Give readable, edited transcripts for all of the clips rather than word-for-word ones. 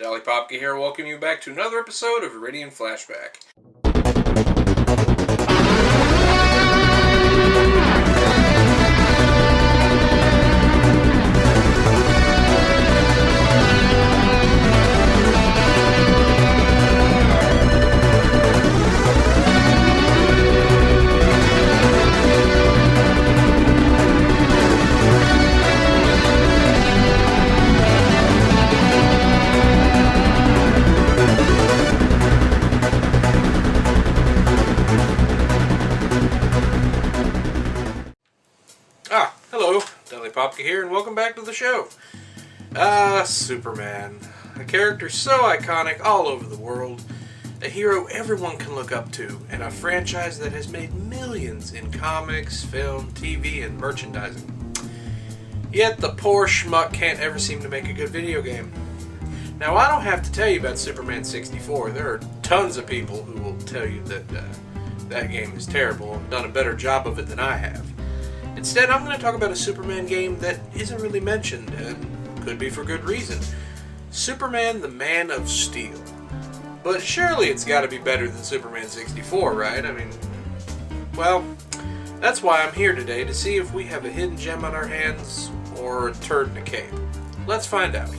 Popka here, welcoming you back to another episode of Viridian Flashback. Hello, Popka here, and welcome back to the show. Superman. A character so iconic all over the world. A hero everyone can look up to, and a franchise that has made millions in comics, film, TV, and merchandising. Yet the poor schmuck can't ever seem to make a good video game. Now, I don't have to tell you about Superman 64. There are tons of people who will tell you that that game is terrible and done a better job of it than I have. Instead, I'm going to talk about a Superman game that isn't really mentioned, and could be for good reason. Superman the Man of Steel. But surely it's got to be better than Superman 64, right? I mean, well, that's why I'm here today, to see if we have a hidden gem on our hands, or a turd in a cape. Let's find out.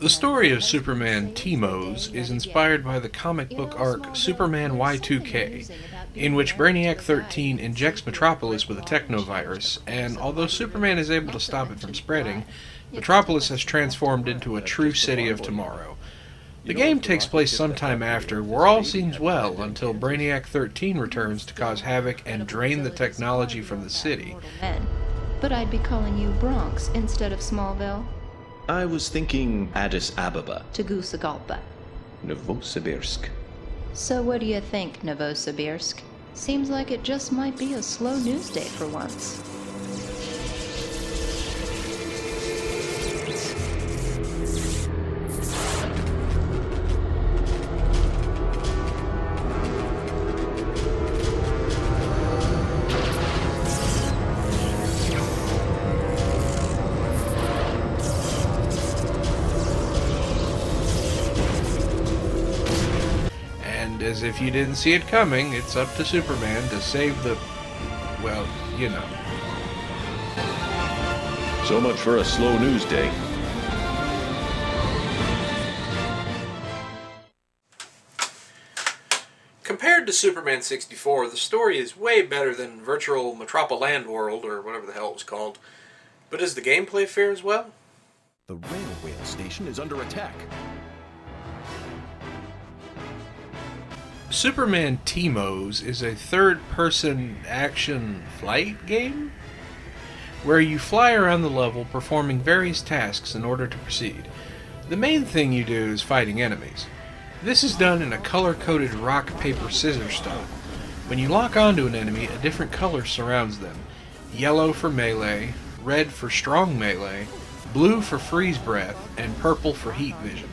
The story of Superman T-Mose is inspired by the comic book arc Superman Y2K, in which Brainiac 13 injects Metropolis with a technovirus, and although Superman is able to stop it from spreading, Metropolis has transformed into a true city of tomorrow. The game takes place sometime after, where all seems well, until Brainiac 13 returns to cause havoc and drain the technology from the city. But I'd be calling you Bronx instead of Smallville. I was thinking Addis Ababa. Tegucigalpa. Novosibirsk. So what do you think, Novosibirsk? Seems like it just might be a slow news day for once. As if you didn't see it coming, it's up to Superman to save the... well, you know. So much for a slow news day. Compared to Superman 64, the story is way better than Virtual Metropoland World, or whatever the hell it was called. But is the gameplay fair as well? The railway station is under attack. Superman T-Mose is a third-person action flight game where you fly around the level performing various tasks in order to proceed. The main thing you do is fighting enemies. This is done in a color-coded rock, paper, scissors style. When you lock onto an enemy, a different color surrounds them. Yellow for melee, red for strong melee, blue for freeze breath, and purple for heat vision.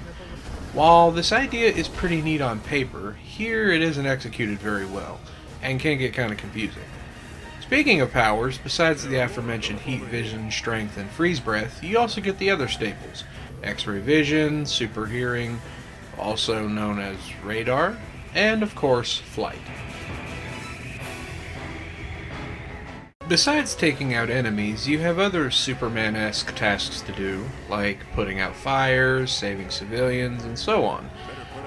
While this idea is pretty neat on paper, here it isn't executed very well, and can get kind of confusing. Speaking of powers, besides the aforementioned heat vision, strength, and freeze breath, you also get the other staples: X-ray vision, super hearing, also known as radar, and of course, flight. Besides taking out enemies, you have other Superman-esque tasks to do, like putting out fires, saving civilians, and so on.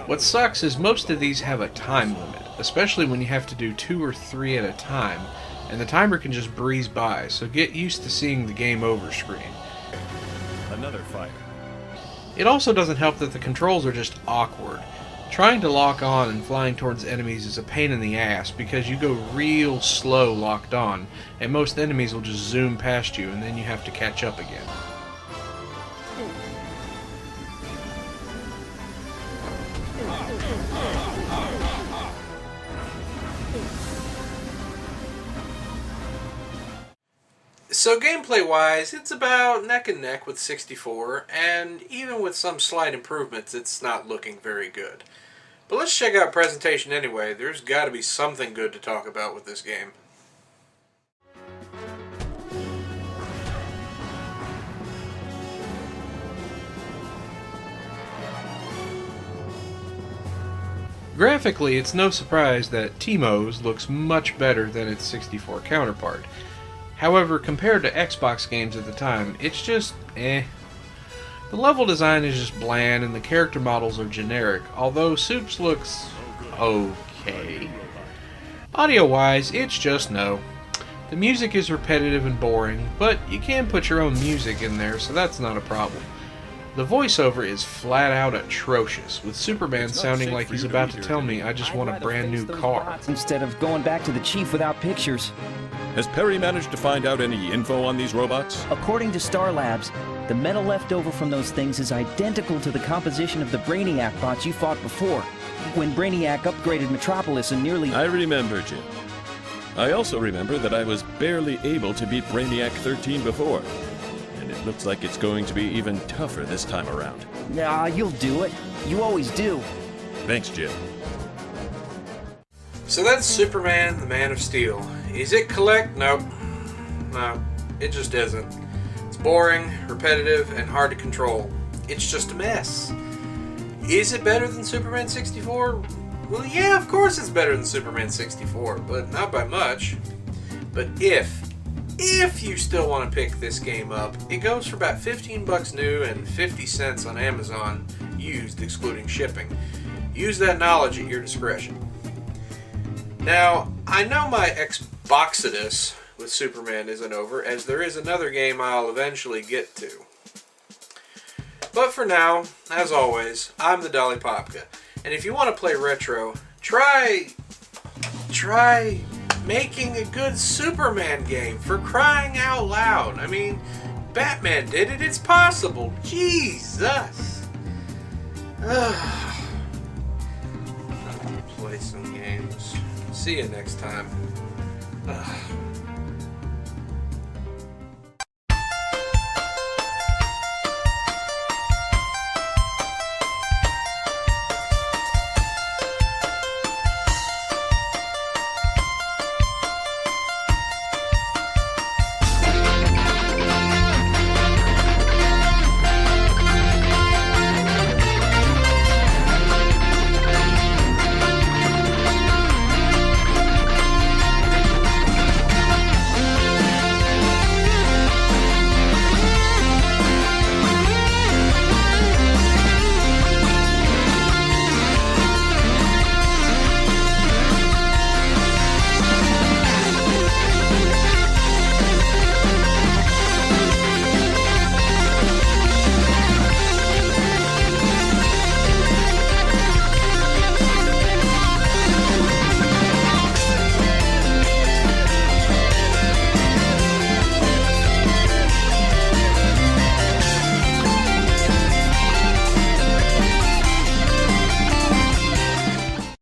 What sucks is most of these have a time limit, especially when you have to do 2 or 3 at a time, and the timer can just breeze by, so get used to seeing the game over screen. Another fire. It also doesn't help that the controls are just awkward. Trying to lock on and flying towards enemies is a pain in the ass because you go real slow locked on, and most enemies will just zoom past you and then you have to catch up again. So gameplay-wise, it's about neck and neck with 64, and even with some slight improvements, it's not looking very good. But let's check out presentation anyway. There's got to be something good to talk about with this game. Graphically, it's no surprise that Teemo's looks much better than its 64 counterpart. However, compared to Xbox games at the time, it's just eh. The level design is just bland and the character models are generic, although Soup's looks okay. Audio-wise, it's just no. The music is repetitive and boring, but you can put your own music in there, so that's not a problem. The voiceover is flat out atrocious, with Superman sounding like he's about to tell me I just want a brand new car. Instead of going back to the chief without pictures. Has Perry managed to find out any info on these robots? According to Star Labs, the metal left over from those things is identical to the composition of the Brainiac bots you fought before, when Brainiac upgraded Metropolis and nearly... I remember, Jim. I also remember that I was barely able to beat Brainiac 13 before. And it looks like it's going to be even tougher this time around. Nah, you'll do it. You always do. Thanks, Jim. So that's Superman, the Man of Steel. Is it collect? Nope. No, it just isn't. It's boring, repetitive, and hard to control. It's just a mess. Is it better than Superman 64? Well, yeah, of course it's better than Superman 64, but not by much. But if you still want to pick this game up, it goes for about $15 new and 50 cents on Amazon, used excluding shipping. Use that knowledge at your discretion. Now, I know my Xboxodus with Superman isn't over, as there is another game I'll eventually get to. But for now, as always, I'm the Dolly Popka. And if you want to play retro, try making a good Superman game, for crying out loud. I mean, Batman did it, it's possible. Jesus. Play some games. See you next time.